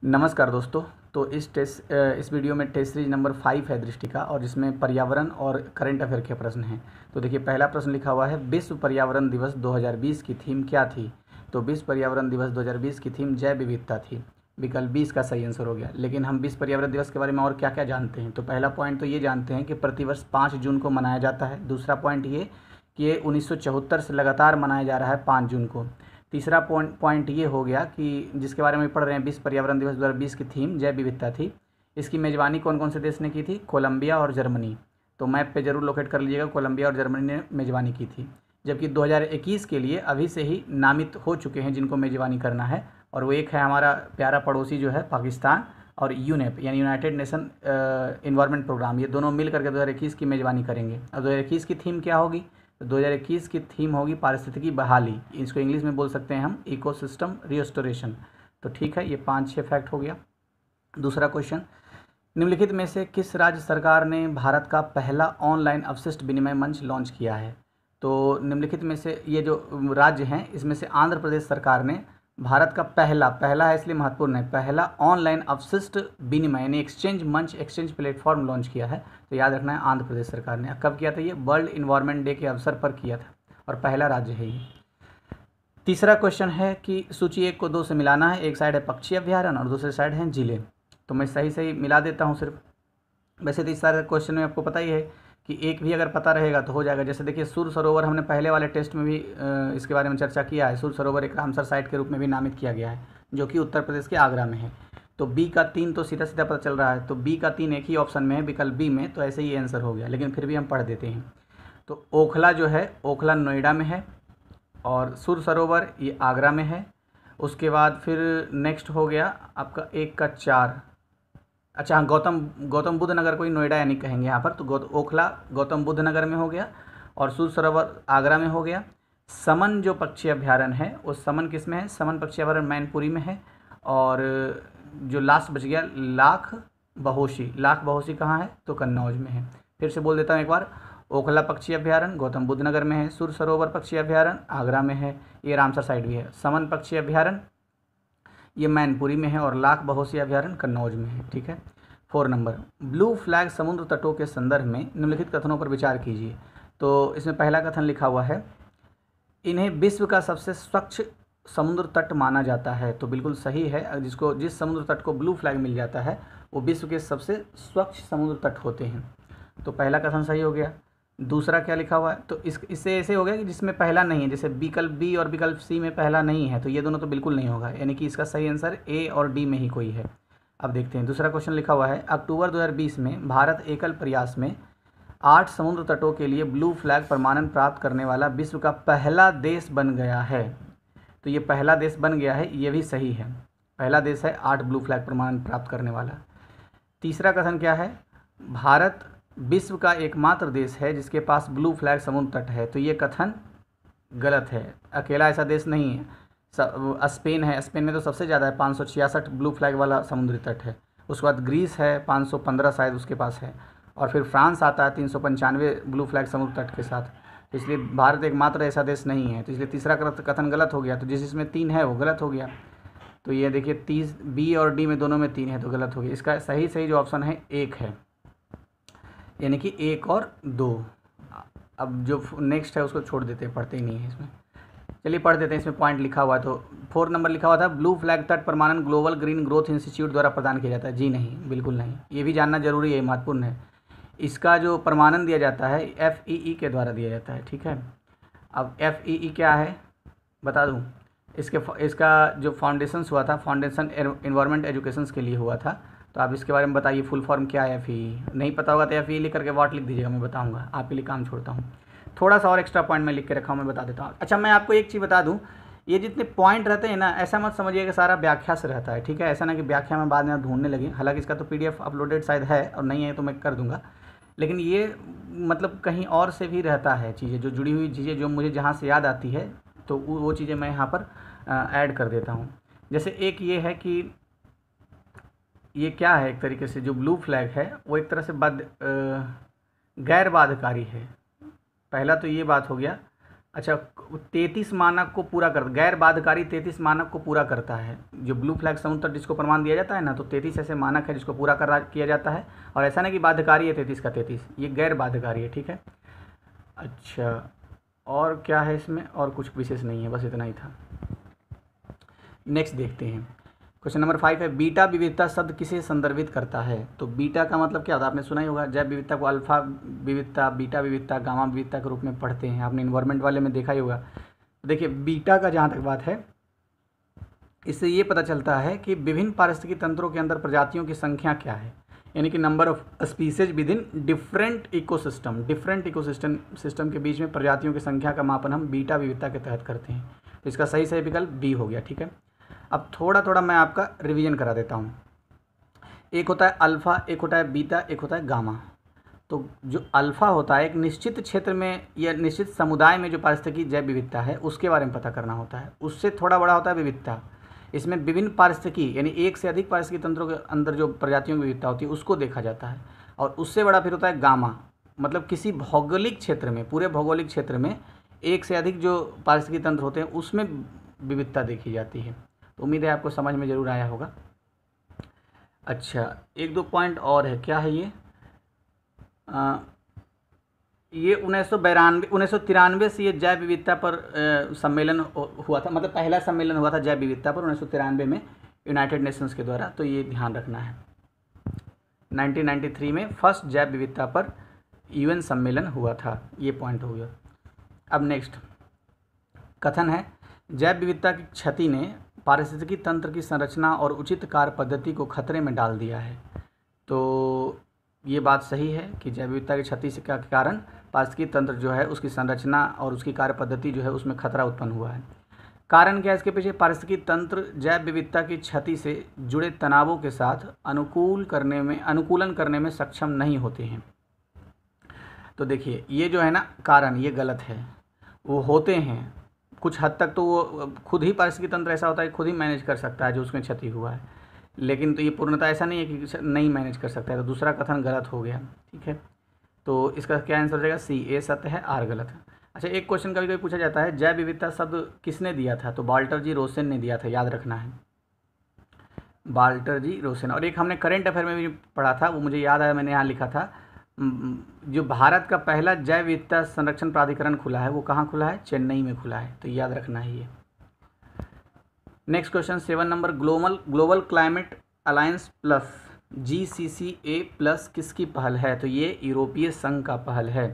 नमस्कार दोस्तों। तो इस वीडियो में टेस्ट सीरीज नंबर 5 है दृष्टि का, और जिसमें पर्यावरण और करंट अफेयर के प्रश्न हैं। तो देखिए, पहला प्रश्न लिखा हुआ है, विश्व पर्यावरण दिवस 2020 की थीम क्या थी। तो विश्व पर्यावरण दिवस 2020 की थीम जैव विविधता थी। विकल्प 20 का सही आंसर हो गया। लेकिन हम विश्व पर्यावरण दिवस के बारे में और क्या क्या जानते हैं। तो पहला पॉइंट तो ये जानते हैं कि प्रतिवर्ष 5 जून को मनाया जाता है। दूसरा पॉइंट ये कि ये 1974 से लगातार मनाया जा रहा है 5 जून को। तीसरा पॉइंट ये हो गया कि जिसके बारे में पढ़ रहे हैं, विश्व पर्यावरण दिवस 2020 की थीम जैव विविधता थी। इसकी मेज़बानी कौन कौन से देश ने की थी? कोलंबिया और जर्मनी। तो मैप पे जरूर लोकेट कर लीजिएगा, कोलंबिया और जर्मनी ने मेज़बानी की थी। जबकि 2021 के लिए अभी से ही नामित हो चुके हैं जिनको मेज़बानी करना है, और वो एक है हमारा प्यारा पड़ोसी जो है पाकिस्तान, और यूनेप यानी यूनाइटेड नेशन इन्वायरमेंट प्रोग्राम। ये दोनों मिल करके 2021 की मेज़बानी करेंगे। और 2021 की थीम क्या होगी? तो 2021 की थीम होगी पारिस्थितिकी बहाली। इसको इंग्लिश में बोल सकते हैं हम इकोसिस्टम रिस्टोरेशन। तो ठीक है, ये 5-6 फैक्ट हो गया। दूसरा क्वेश्चन, निम्नलिखित में से किस राज्य सरकार ने भारत का पहला ऑनलाइन अवशिष्ट विनिमय मंच लॉन्च किया है? तो निम्नलिखित में से ये जो राज्य हैं, इसमें से आंध्र प्रदेश सरकार ने भारत का पहला है इसलिए महत्वपूर्ण है, पहला ऑनलाइन अवशिष्ट विनिमय यानी एक्सचेंज मंच, एक्सचेंज प्लेटफॉर्म लॉन्च किया है। तो याद रखना है, आंध्र प्रदेश सरकार ने। कब किया था? ये वर्ल्ड इन्वायरमेंट डे के अवसर पर किया था, और पहला राज्य है ये। तीसरा क्वेश्चन है कि सूची 1 को 2 से मिलाना है। एक साइड है पक्षी अभ्यारण्य और दूसरे साइड हैं जिले। तो मैं सही सही मिला देता हूँ सिर्फ। वैसे तो इस सारे क्वेश्चन में आपको पता ही है कि एक भी अगर पता रहेगा तो हो जाएगा। जैसे देखिए, सूर सरोवर हमने पहले वाले टेस्ट में भी इसके बारे में चर्चा किया है। सूर सरोवर एक रामसर साइट के रूप में भी नामित किया गया है, जो कि उत्तर प्रदेश के आगरा में है। तो बी का 3 तो सीधा सीधा पता चल रहा है। तो बी का 3 एक ही ऑप्शन में है, विकल्प बी में। तो ऐसे ही आंसर हो गया, लेकिन फिर भी हम पढ़ देते हैं। तो ओखला जो है, ओखला नोएडा में है, और सूर सरोवर ये आगरा में है। उसके बाद फिर नेक्स्ट हो गया आपका 1 का 4। अच्छा हाँ, गौतम बुद्ध नगर को ही नोएडा यानी कहेंगे यहाँ पर। तो ओखला गौतम बुद्ध नगर में हो गया, और सूर सरोवर आगरा में हो गया। समन जो पक्षी अभ्यारण्य है, उस समन किस में है? समन पक्षी अभ्यारण्य मैनपुरी में है। और जो लास्ट बच गया लाख बहोशी कहाँ है? तो कन्नौज में है। फिर से बोल देता हूँ एक बार, ओखला पक्षी अभ्यारण्य गौतम बुद्ध नगर में है, सूर सरोवर पक्षी अभ्यारण्य आगरा में है, ये रामसर साइड भी है। समन पक्षी अभ्यारण्य ये मैनपुरी में है, और लाख बहोशी अभ्यारण्य कन्नौज में है। ठीक है। 4 नंबर, ब्लू फ्लैग समुद्र तटों के संदर्भ में निम्नलिखित कथनों पर विचार कीजिए। तो इसमें पहला कथन लिखा हुआ है, इन्हें विश्व का सबसे स्वच्छ समुद्र तट माना जाता है। तो बिल्कुल सही है। जिस समुद्र तट को ब्लू फ्लैग मिल जाता है वो विश्व के सबसे स्वच्छ समुद्र तट होते हैं। तो पहला कथन सही हो गया। दूसरा क्या लिखा हुआ है? तो इससे ऐसे हो गया कि जिसमें पहला नहीं है, जैसे विकल्प बी और विकल्प सी में पहला नहीं है, तो ये दोनों तो बिल्कुल नहीं होगा, यानी कि इसका सही आंसर ए और डी में ही कोई है। अब देखते हैं दूसरा क्वेश्चन लिखा हुआ है, अक्टूबर 2020 में भारत एकल प्रयास में 8 समुद्र तटों के लिए ब्लू फ्लैग प्रमाणन प्राप्त करने वाला विश्व का पहला देश बन गया है। तो ये पहला देश बन गया है, ये भी सही है। पहला देश है 8 ब्लू फ्लैग प्रमाणन प्राप्त करने वाला। तीसरा कथन क्या है? भारत विश्व का एकमात्र देश है जिसके पास ब्लू फ्लैग समुद्र तट है। तो ये कथन गलत है। अकेला ऐसा देश नहीं है, स्पेन है। स्पेन में तो सबसे ज़्यादा है, 566 ब्लू फ्लैग वाला समुद्री तट है। उसके बाद ग्रीस है, 515 शायद उसके पास है। और फिर फ्रांस आता है 395 ब्लू फ्लैग समुद्र तट के साथ। तो इसलिए भारत एकमात्र ऐसा देश नहीं है। तो इसलिए तीसरा कथन गलत हो गया। तो जिसमें 3 है वो गलत हो गया। तो ये देखिए, 30 बी और डी में दोनों में 3 है, तो गलत हो गया। इसका सही जो ऑप्शन है 1 है, यानी कि 1 और 2। अब जो नेक्स्ट है उसको छोड़ देते हैं, पढ़ते ही नहीं है इसमें। चलिए पढ़ देते हैं, इसमें पॉइंट लिखा हुआ है। तो 4 नंबर लिखा हुआ था, ब्लू फ्लैग तट प्रमाणन ग्लोबल ग्रीन ग्रोथ इंस्टीट्यूट द्वारा प्रदान किया जाता है। जी नहीं, बिल्कुल नहीं। ये भी जानना जरूरी है, महत्वपूर्ण है। इसका जो प्रमाणन दिया जाता है FEE के द्वारा दिया जाता है। ठीक है। अब FEE क्या है बता दूं। इसका जो फाउंडेशंस हुआ था, फाउंडेशन एनवायरमेंट एजुकेशन के लिए हुआ था। तो आप इसके बारे में बताइए, फुल फॉर्म क्या है FEE? नहीं पता होगा तो FEE लिख करके वाट लिख दीजिएगा, मैं बताऊंगा। आपके लिए काम छोड़ता हूँ। थोड़ा सा और एक्स्ट्रा पॉइंट मैं लिख के रखा हूँ, मैं बता देता हूँ। अच्छा, मैं आपको एक चीज़ बता दूँ, ये जितने पॉइंट रहते हैं ना, ऐसा मत समझिए कि सारा व्याख्या से रहता है। ठीक है। ऐसा ना कि व्याख्या में बाद में आप ढूंढने लगे। हालांकि इसका तो PDF अपलोडेड शायद है, और नहीं है तो मैं कर दूंगा। लेकिन ये मतलब कहीं और से भी रहता है चीज़ें, जो जुड़ी हुई चीज़ें जो मुझे जहाँ से याद आती है, तो वो चीज़ें मैं यहाँ पर ऐड कर देता हूँ। जैसे एक ये है कि ये क्या है, एक तरीके से जो ब्लू फ्लैग है वो एक तरह से गैर बाध्यकारी है। पहला तो ये बात हो गया। अच्छा, 33 मानक को पूरा कर, गैर बाध्यकारी 33 मानक को पूरा करता है। जो ब्लू फ्लैग समूह तक जिसको प्रमाण दिया जाता है ना, तो 33 ऐसे मानक है जिसको पूरा किया जाता है। और ऐसा नहीं कि बाध्यकारी है 33 का 33, ये गैर बाध्यकारी है, ठीक है। अच्छा, और क्या है इसमें? और कुछ विशेष नहीं है, बस इतना ही था। नेक्स्ट देखते हैं, क्वेश्चन नंबर 5 है, बीटा विविधता शब्द किसे संदर्भित करता है? तो बीटा का मतलब क्या होता है? आपने सुना ही होगा, जैव विविधता को अल्फा विविधता, बीटा विविधता, गामा विविधता के रूप में पढ़ते हैं। आपने इन्वायरमेंट वाले में देखा ही होगा। देखिए, बीटा का जहाँ तक बात है, इससे ये पता चलता है कि विभिन्न पारिस्थितिकी तंत्रों के अंदर प्रजातियों की संख्या क्या है, यानी कि number of species with in different ecosystem. Different ecosystem के बीच में प्रजातियों की संख्या का मापन हम बीटा विविधता के तहत करते हैं। तो इसका सही विकल्प बी हो गया, ठीक है। अब थोड़ा मैं आपका रिवीजन करा देता हूँ। एक होता है अल्फ़ा, एक होता है बीटा, एक होता है गामा। तो जो अल्फ़ा होता है, एक निश्चित क्षेत्र में या निश्चित समुदाय में जो पारिस्थितिकी जैव विविधता है उसके बारे में पता करना होता है। उससे थोड़ा बड़ा होता है विविधता। इसमें विभिन्न पारिस्थितिकी यानी एक से अधिक पारिस्थितिकी तंत्रों के अंदर जो प्रजातियों की विविधता होती है उसको देखा जाता है। और उससे बड़ा फिर होता है गामा, मतलब किसी भौगोलिक क्षेत्र में, पूरे भौगोलिक क्षेत्र में एक से अधिक जो पारिस्थितिकी तंत्र होते हैं उसमें विविधता देखी जाती है। तो उम्मीद है आपको समझ में ज़रूर आया होगा। अच्छा, एक दो पॉइंट और है, क्या है ये? ये 1993 से ये जैव विविधता पर सम्मेलन हुआ था, मतलब पहला सम्मेलन हुआ था जैव विविधता पर 1993 में यूनाइटेड नेशंस के द्वारा। तो ये ध्यान रखना है, 1993 में फर्स्ट जैव विविधता पर यूएन सम्मेलन हुआ था। ये पॉइंट हो गया। अब नेक्स्ट कथन है, जैव विविधता की क्षति ने पारिस्थितिकी तंत्र की संरचना और उचित कार्य पद्धति को खतरे में डाल दिया है। तो ये बात सही है कि जैव विविधता की क्षति से के कारण पारिस्थितिकी तंत्र जो है उसकी संरचना और उसकी कार्य पद्धति जो है उसमें खतरा उत्पन्न हुआ है। कारण क्या है इसके पीछे? पारिस्थितिकी तंत्र जैव विविधता की क्षति से जुड़े तनावों के साथ अनुकूलन करने में सक्षम नहीं होते हैं। तो देखिए, ये जो है ना कारण, ये गलत है। वो होते हैं कुछ हद तक, तो वो खुद ही पारिस्थितिकी तंत्र ऐसा होता है खुद ही मैनेज कर सकता है जो उसमें क्षति हुआ है, लेकिन तो ये पूर्णतः ऐसा नहीं है कि नहीं मैनेज कर सकता है। तो दूसरा कथन गलत हो गया, ठीक है। तो इसका क्या आंसर हो जाएगा? सी, ए सत्य है, आर गलत है। अच्छा, एक क्वेश्चन कभी कभी पूछा जाता है, जैव विविधता शब्द किसने दिया था? तो वाल्टर जी रोसेन ने दिया था, याद रखना है, वाल्टर जी रोसेन। और एक हमने करेंट अफेयर में भी पढ़ा था, वो मुझे याद आया, मैंने यहाँ लिखा था, जो भारत का पहला जैव विविधता संरक्षण प्राधिकरण खुला है वो कहाँ खुला है? चेन्नई में खुला है। तो याद रखना है ये। Next question 7 number, global climate alliance plus GCCA plus किसकी पहल है? तो ये यूरोपीय संघ का पहल है।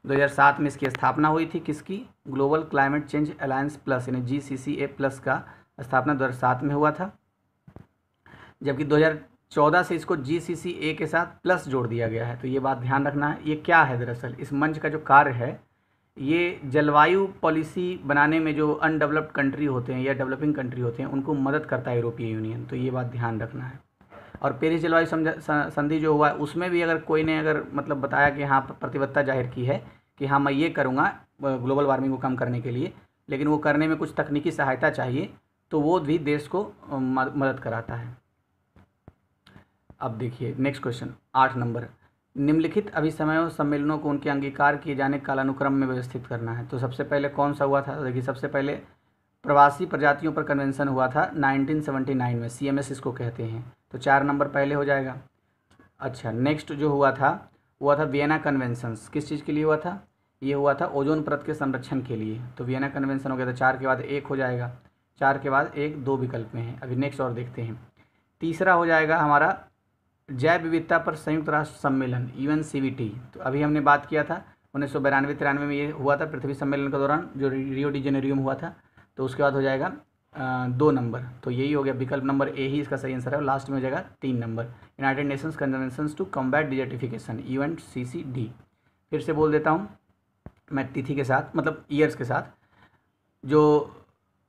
2007 में इसकी स्थापना हुई थी, किसकी? Global climate change alliance plus यानी GCCA प्लस का स्थापना 2007 में हुआ था, जबकि 2014 से इसको GCCA के साथ प्लस जोड़ दिया गया है। तो ये बात ध्यान रखना है। ये क्या है? दरअसल इस मंच का जो कार्य है, ये जलवायु पॉलिसी बनाने में जो अनडेवलप्ड कंट्री होते हैं या डेवलपिंग कंट्री होते हैं उनको मदद करता है यूरोपीय यूनियन। तो ये बात ध्यान रखना है। और पेरिस जलवायु संधि जो हुआ है उसमें भी अगर कोई ने मतलब बताया कि हाँ प्रतिबद्धता जाहिर की है कि हाँ मैं ये करूँगा ग्लोबल वार्मिंग को कम करने के लिए, लेकिन वो करने में कुछ तकनीकी सहायता चाहिए, तो वो भी देश को मदद कराता है। अब देखिए नेक्स्ट क्वेश्चन 8 नंबर, निम्नलिखित अभिसमयों सम्मेलनों को उनके अंगीकार किए जाने के कालानुक्रम में व्यवस्थित करना है। तो सबसे पहले कौन सा हुआ था? देखिए, सबसे पहले प्रवासी प्रजातियों पर कन्वेंशन हुआ था 1979 में, CMS इसको कहते हैं। तो 4 नंबर पहले हो जाएगा। अच्छा, नेक्स्ट जो हुआ था वियना कन्वेंशंस। किस चीज़ के लिए हुआ था? ये हुआ था ओजोन परत के संरक्षण के लिए। तो वियना कन्वेंशन हो गया था। 4 के बाद 1 हो जाएगा, 4 के बाद 1 2 विकल्प में है। अभी नेक्स्ट और देखते हैं। तीसरा हो जाएगा हमारा जैव विविधता पर संयुक्त राष्ट्र सम्मेलन UNCVT। तो अभी हमने बात किया था 1992-93 में ये हुआ था पृथ्वी सम्मेलन के दौरान, जो रियो डी जेनेरियो में हुआ था। तो उसके बाद हो जाएगा 2 नंबर। तो यही हो गया, विकल्प नंबर ए ही इसका सही आंसर है। और लास्ट में हो जाएगा 3 number, United Nations conventions to combat desertification UNCCD। फिर से बोल देता हूँ मैं तिथि के साथ, मतलब ईयर्स के साथ। जो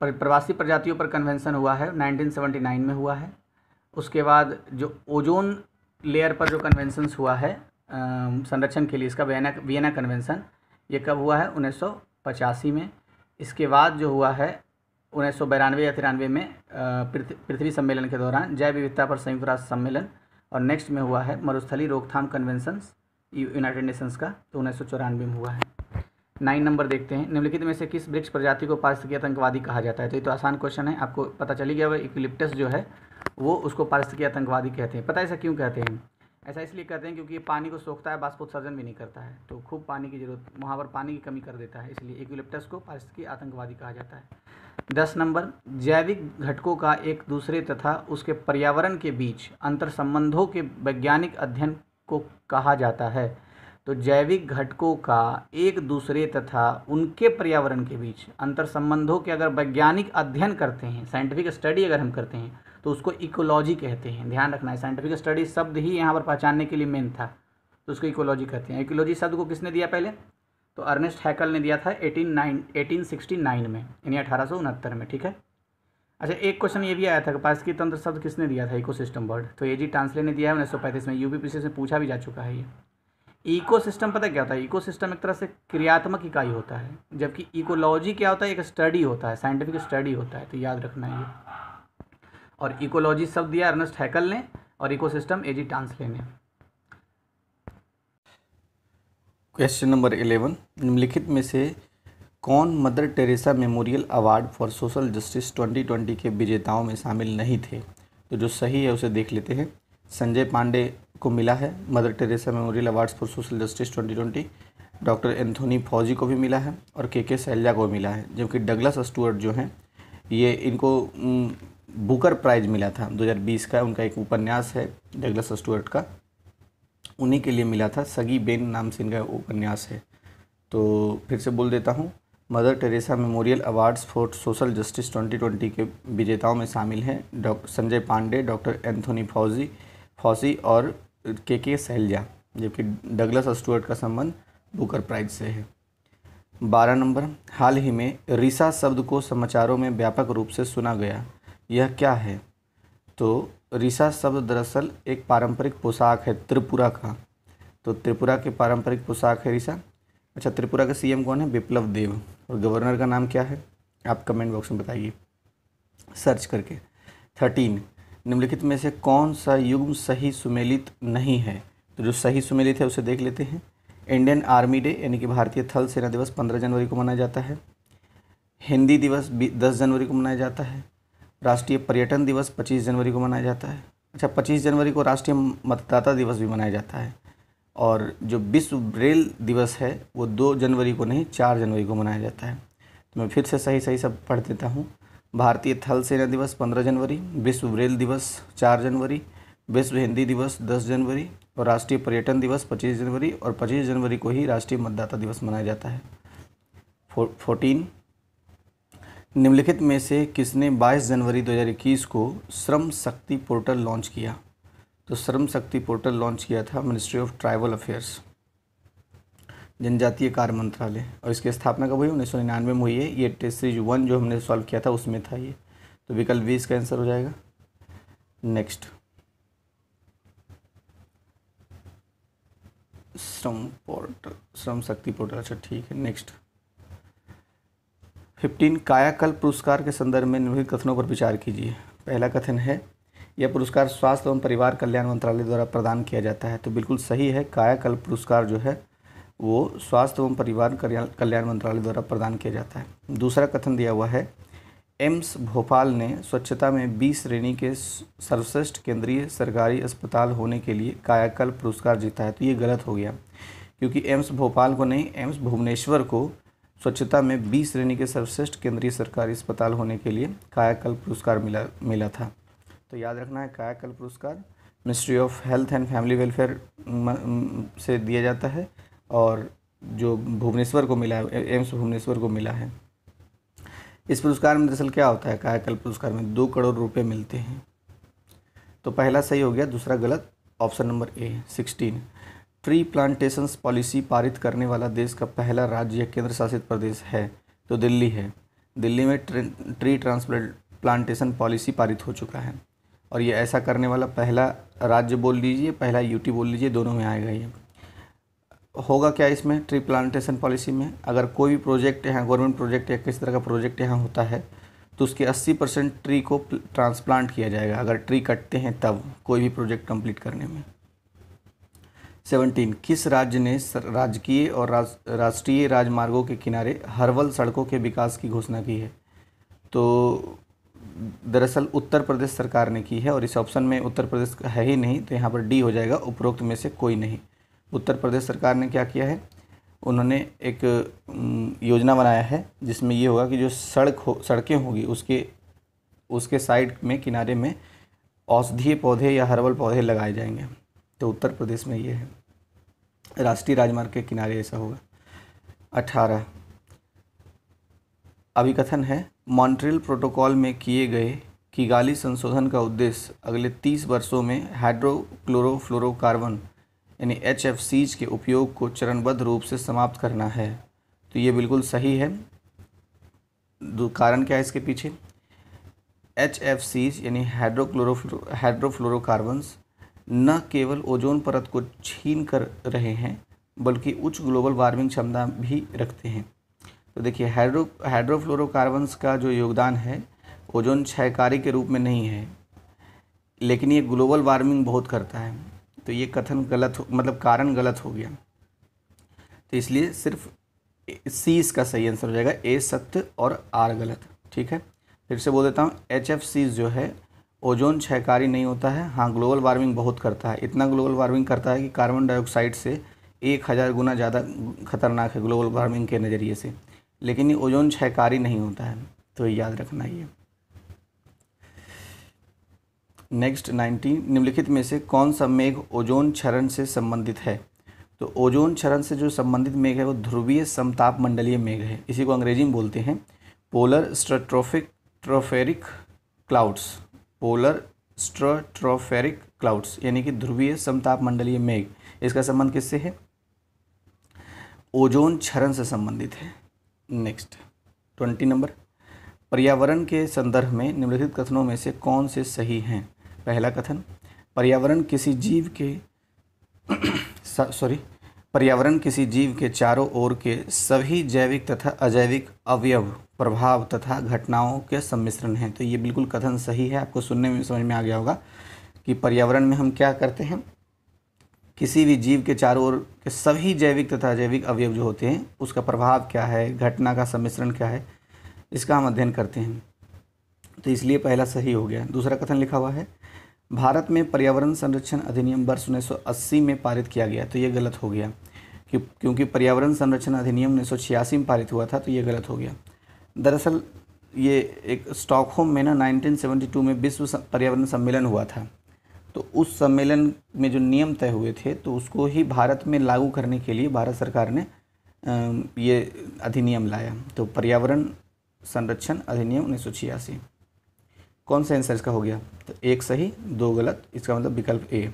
प्रवासी प्रजातियों पर कन्वेंशन हुआ है 1979 में हुआ है। उसके बाद जो ओजोन लेयर पर जो कन्वेंशंस हुआ है संरक्षण के लिए, इसका वियना कन्वेंशन, ये कब हुआ है? 1985 में। इसके बाद जो हुआ है 1992 या 93 में पृथ्वी सम्मेलन के दौरान जैव विविधता पर संयुक्त राष्ट्र सम्मेलन। और नेक्स्ट में हुआ है मरुस्थलीय रोकथाम कन्वेंशंस यूनाइटेड नेशंस का, तो 1994 में हुआ है। 9 नंबर देखते हैं, निम्नलिखित में से किस वृक्ष प्रजाति को पारिस्थितिकी आतंकवादी कहा जाता है। तो ये तो आसान क्वेश्चन है, आपको पता चल ही गया होगा। यूकेलिप्टस जो है वो उसको पारिस्थितिकी आतंकवादी कहते हैं। पता है ऐसा क्यों कहते हैं? ऐसा इसलिए कहते हैं क्योंकि ये पानी को सोखता है, बाष्पोत्सर्जन भी नहीं करता है, तो खूब पानी की जरूरत, वहाँ पर पानी की कमी कर देता है, इसलिए यूकेलिप्टस को पारिस्थितिकी आतंकवादी कहा जाता है। 10 नंबर, जैविक घटकों का एक दूसरे तथा उसके पर्यावरण के बीच अंतर संबंधों के वैज्ञानिक अध्ययन को कहा जाता है। तो जैविक घटकों का एक दूसरे तथा उनके पर्यावरण के बीच अंतर संबंधों के अगर वैज्ञानिक अध्ययन करते हैं, साइंटिफिक स्टडी अगर हम करते हैं, तो उसको इकोलॉजी कहते हैं। ध्यान रखना है, साइंटिफिक स्टडी शब्द ही यहाँ पर पहचानने के लिए मेन था, तो उसको इकोलॉजी कहते हैं। इकोलॉजी शब्द को किसने दिया पहले? तो अर्नेस्ट हैकल ने दिया था 1869 में, यानी 1869 में। ठीक है। अच्छा, एक क्वेश्चन ये भी आया था कि पारिस्थितिकी तंत्र शब्द किसने दिया था, इकोसिस्टम वर्ड? तो एजी टांसले ने दिया है 1935 में। यूपीपीसी से पूछा भी जा चुका है ये। इकोसिस्टम पता क्या होता है? इकोसिस्टम एक तरह से क्रियात्मक इकाई होता है, जबकि इकोलॉजी क्या होता है? एक स्टडी होता है, साइंटिफिक स्टडी होता है, तो याद रखना है ये। और इकोलॉजी शब्द दिया अर्नेस्ट हैकल ने और इकोसिस्टम एजी टांसले ने। क्वेश्चन नंबर 11, निम्नलिखित में से कौन mother Teresa memorial award for social justice 2020 के विजेताओं में शामिल नहीं थे? तो जो सही है उसे देख लेते हैं। संजय पांडे को मिला है mother Teresa memorial awards for social justice 2020, doctor Anthony फौजी को भी मिला है और के शैलजा को मिला है। जबकि डगलस स्टुअर्ट जो हैं, ये इनको बुकर प्राइज़ मिला था 2020 का, उनका एक उपन्यास है डगलस स्टुअर्ट का, उन्हीं के लिए मिला था। सगी बेन नाम से इनका उपन्यास है। तो फिर से बोल देता हूँ, mother Teresa memorial awards for social justice 2020 के विजेताओं में शामिल हैं संजय पांडे, डॉक्टर एंथोनी फौजी और के शैलजा, जबकि डगलस स्टुअर्ट का संबंध बुकर प्राइज से है। 12 नंबर, हाल ही में रिसा शब्द को समाचारों में व्यापक रूप से सुना गया, यह क्या है? तो रिसा शब्द दरअसल एक पारंपरिक पोशाक है त्रिपुरा का। तो त्रिपुरा के पारंपरिक पोशाक है रिसा। अच्छा, त्रिपुरा का सीएम कौन है? बिप्लब देव। और गवर्नर का नाम क्या है? आप कमेंट बॉक्स में बताइए सर्च करके। 13, निम्नलिखित में से कौन सा युग्म सही सुमेलित नहीं है? तो जो सही सुमेलित है उसे देख लेते हैं। इंडियन आर्मी डे यानी कि भारतीय थल सेना दिवस 15 जनवरी को मनाया जाता है। हिंदी दिवस 10 जनवरी को मनाया जाता है। राष्ट्रीय पर्यटन दिवस 25 जनवरी को मनाया जाता है। अच्छा, 25 जनवरी को राष्ट्रीय मतदाता दिवस भी मनाया जाता है। और जो विश्व ब्रेल दिवस है वो 2 जनवरी को नहीं 4 जनवरी को मनाया जाता है। तो मैं फिर से सही सब पढ़ देता हूँ। भारतीय थल सेना दिवस 15 जनवरी, विश्व ब्रेल दिवस 4 जनवरी, विश्व हिंदी दिवस 10 जनवरी और राष्ट्रीय पर्यटन दिवस 25 जनवरी, और 25 जनवरी को ही राष्ट्रीय मतदाता दिवस मनाया जाता है। 14, निम्नलिखित में से किसने 22 जनवरी 2021 को श्रम शक्ति पोर्टल लॉन्च किया? तो श्रम शक्ति पोर्टल लॉन्च किया था मिनिस्ट्री ऑफ ट्राइबल अफेयर्स, जनजातीय कार्य मंत्रालय, और इसकी स्थापना कब हुई? 1999 में हुई है। ये टेस्ट सीरीज 1 जो हमने सॉल्व किया था उसमें था ये। तो विकल्प 20 का आंसर हो जाएगा। Next, Shram Shakti portal. अच्छा ठीक है। नेक्स्ट 15, कायाकल्प पुरस्कार के संदर्भ में निम्नलिखित कथनों पर विचार कीजिए। पहला कथन है, यह पुरस्कार स्वास्थ्य एवं परिवार कल्याण मंत्रालय द्वारा प्रदान किया जाता है। तो बिल्कुल सही है, कायाकल्प पुरस्कार जो है वो स्वास्थ्य एवं परिवार कल्याण मंत्रालय द्वारा प्रदान किया जाता है। दूसरा कथन दिया हुआ है, एम्स भोपाल ने स्वच्छता में 20 श्रेणी के सर्वश्रेष्ठ केंद्रीय सरकारी अस्पताल होने के लिए कायाकल्प पुरस्कार जीता है। तो ये गलत हो गया, क्योंकि एम्स भोपाल को नहीं, एम्स भुवनेश्वर को स्वच्छता में 20 श्रेणी के सर्वश्रेष्ठ केंद्रीय सरकारी अस्पताल होने के लिए कायाकल्प पुरस्कार मिला था। तो याद रखना है, कायाकल्प पुरस्कार ministry of health and family welfare से दिया जाता है, और जो भुवनेश्वर को मिला है, एम्स भुवनेश्वर को मिला है। इस पुरस्कार में दरअसल क्या होता है, कायाकल्प पुरस्कार में 2 करोड़ रुपए मिलते हैं। तो पहला सही हो गया, दूसरा गलत, option number A. 16, tree plantations policy पारित करने वाला देश का पहला राज्य या केंद्र शासित प्रदेश है? तो दिल्ली है। दिल्ली में ट्री ट्रांसप्लांटेशन पॉलिसी पारित हो चुका है, और ये ऐसा करने वाला पहला राज्य बोल लीजिए, पहला यूटी बोल लीजिए, दोनों में आएगा ये। होगा क्या इसमें, ट्री प्लांटेशन पॉलिसी में, अगर कोई भी प्रोजेक्ट यहाँ गवर्नमेंट प्रोजेक्ट या किसी तरह का प्रोजेक्ट यहाँ होता है तो उसके 80% ट्री को ट्रांसप्लांट किया जाएगा, अगर ट्री कटते हैं तब कोई भी प्रोजेक्ट कंप्लीट करने में। 17 किस राज्य ने राजकीय और राष्ट्रीय राजमार्गों के किनारे हर्बल सड़कों के विकास की घोषणा की है? तो दरअसल उत्तर प्रदेश सरकार ने की है, और इस ऑप्शन में उत्तर प्रदेश है ही नहीं, तो यहाँ पर डी हो जाएगा, उपरोक्त में से कोई नहीं। उत्तर प्रदेश सरकार ने क्या किया है, उन्होंने एक योजना बनाया है जिसमें ये होगा कि जो सड़कें होगी उसके साइड में किनारे में औषधीय पौधे या हर्बल पौधे लगाए जाएंगे। तो उत्तर प्रदेश में ये है, राष्ट्रीय राजमार्ग के किनारे ऐसा होगा। 18 अभिकथन है, मॉन्ट्रियल प्रोटोकॉल में किए गए किगाली संशोधन का उद्देश्य अगले 30 वर्षों में हाइड्रोक्लोरोफ्लोरोकार्बन यानी HFCs के उपयोग को चरणबद्ध रूप से समाप्त करना है। तो ये बिल्कुल सही है। कारण क्या है इसके पीछे? HFCs यानी हाइड्रोफ्लोरोकार्बन्स न केवल ओजोन परत को छीन कर रहे हैं बल्कि उच्च ग्लोबल वार्मिंग क्षमता भी रखते हैं। तो देखिए, हाइड्रोफ्लोरोकार्बन्स का जो योगदान है ओजोन क्षयकारी के रूप में नहीं है, लेकिन ये ग्लोबल वार्मिंग बहुत करता है। तो ये कथन मतलब कारण गलत हो गया। तो इसलिए सिर्फ सी इसका सही आंसर हो जाएगा, ए सत्य और आर गलत। ठीक है, फिर से बोल देता हूँ, HFCs जो है ओजोन क्षयकारी नहीं होता है, हाँ ग्लोबल वार्मिंग बहुत करता है। इतना ग्लोबल वार्मिंग करता है कि कार्बन डाइऑक्साइड से 1000 गुना ज़्यादा खतरनाक है ग्लोबल वार्मिंग के नज़रिए से, लेकिन ये ओजोन क्षयकारी नहीं होता है। तो याद रखना ये। नेक्स्ट 19 निम्नलिखित में से कौन सा मेघ ओजोन क्षरण से संबंधित है? तो ओजोन क्षरण से जो संबंधित मेघ है वो ध्रुवीय समताप मंडलीय मेघ है। इसी को अंग्रेजी में बोलते हैं polar stratospheric clouds. Polar stratospheric clouds यानी कि ध्रुवीय समताप मंडलीय मेघ। इसका संबंध किससे है? ओजोन क्षरण से संबंधित है। नेक्स्ट 20 नंबर, पर्यावरण के संदर्भ में निम्नलिखित कथनों में से कौन से सही हैं? पहला कथन, पर्यावरण किसी जीव के चारों ओर के सभी जैविक तथा अजैविक अवयव, प्रभाव तथा घटनाओं के सम्मिश्रण हैं। तो ये बिल्कुल कथन सही है। आपको सुनने में समझ में आ गया होगा कि पर्यावरण में हम क्या करते हैं, किसी भी जीव के चारों ओर के सभी जैविक तथा अजैविक अवयव जो होते हैं उसका प्रभाव क्या है, घटना का सम्मिश्रण क्या है, इसका हम अध्ययन करते हैं। तो इसलिए पहला सही हो गया। दूसरा कथन लिखा हुआ है, भारत में पर्यावरण संरक्षण अधिनियम वर्ष 1980 में पारित किया गया। तो ये गलत हो गया क्योंकि पर्यावरण संरक्षण अधिनियम 1986 में पारित हुआ था। तो ये गलत हो गया। दरअसल ये एक स्टॉकहोम में ना 1972 में विश्व पर्यावरण सम्मेलन हुआ था। तो उस सम्मेलन में जो नियम तय हुए थे तो उसको ही भारत में लागू करने के लिए भारत सरकार ने ये अधिनियम लाया। तो पर्यावरण संरक्षण अधिनियम 1986। कौन सा आंसर इसका हो गया? तो एक सही 2 गलत, इसका मतलब विकल्प ए।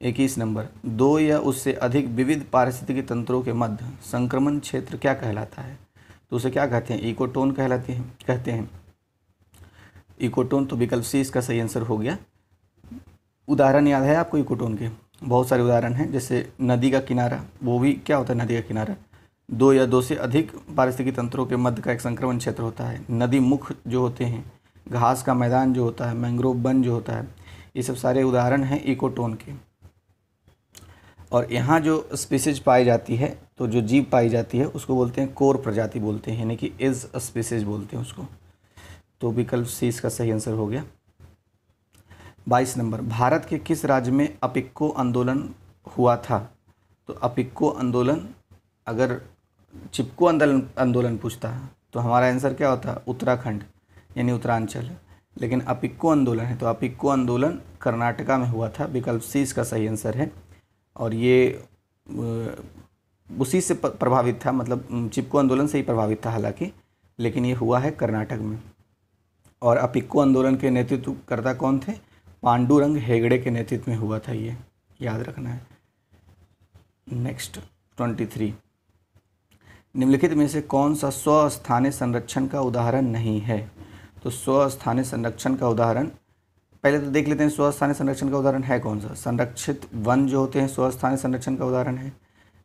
21 नंबर, 2 या उससे अधिक विविध पारिस्थितिकी तंत्रों के मध्य संक्रमण क्षेत्र क्या कहलाता है? तो उसे क्या कहते हैं? इकोटोन कहते हैं इकोटोन। तो विकल्प सी इसका सही आंसर हो गया। उदाहरण याद है आपको इकोटोन के? बहुत सारे उदाहरण हैं, जैसे नदी का किनारा, वो भी क्या होता है नदी का किनारा? 2 या 2 से अधिक पारिस्थितिकी तंत्रों के मध्य का एक संक्रमण क्षेत्र होता है। नदी मुख जो होते हैं, घास का मैदान जो होता है, मैंग्रोव वन जो होता है, ये सब सारे उदाहरण हैं इकोटोन के। और यहाँ जो स्पीसीज पाई जाती है, तो जो जीव पाई जाती है उसको बोलते हैं कोर प्रजाति बोलते हैं, यानी कि एज स्पीसीज बोलते हैं उसको। तो विकल्प सी इसका सही आंसर हो गया। 22 नंबर, भारत के किस राज्य में अपिक्को आंदोलन हुआ था? तो अपिक्को आंदोलन, अगर चिपको आंदोलन पूछता है तो हमारा आंसर क्या होता? उत्तराखंड यानी उत्तरांचल। लेकिन अपिक्को आंदोलन है तो अपिक्को आंदोलन कर्नाटका में हुआ था। विकल्प सी इसका सही आंसर है। और ये उसी से प्रभावित था, मतलब चिपको आंदोलन से ही प्रभावित था हालांकि, लेकिन ये हुआ है कर्नाटक में। और अपिक्को आंदोलन के नेतृत्वकर्ता कौन थे? पांडुरंग हेगड़े के नेतृत्व में हुआ था, ये याद रखना है। नेक्स्ट 23, निम्नलिखित में से कौन सा स्वस्थानीय संरक्षण का उदाहरण नहीं है? तो स्वस्थानीय संरक्षण का उदाहरण पहले तो देख लेते हैं। स्वस्थानीय संरक्षण का उदाहरण है कौन सा? संरक्षित वन जो होते हैं स्वस्थानीय संरक्षण का उदाहरण है,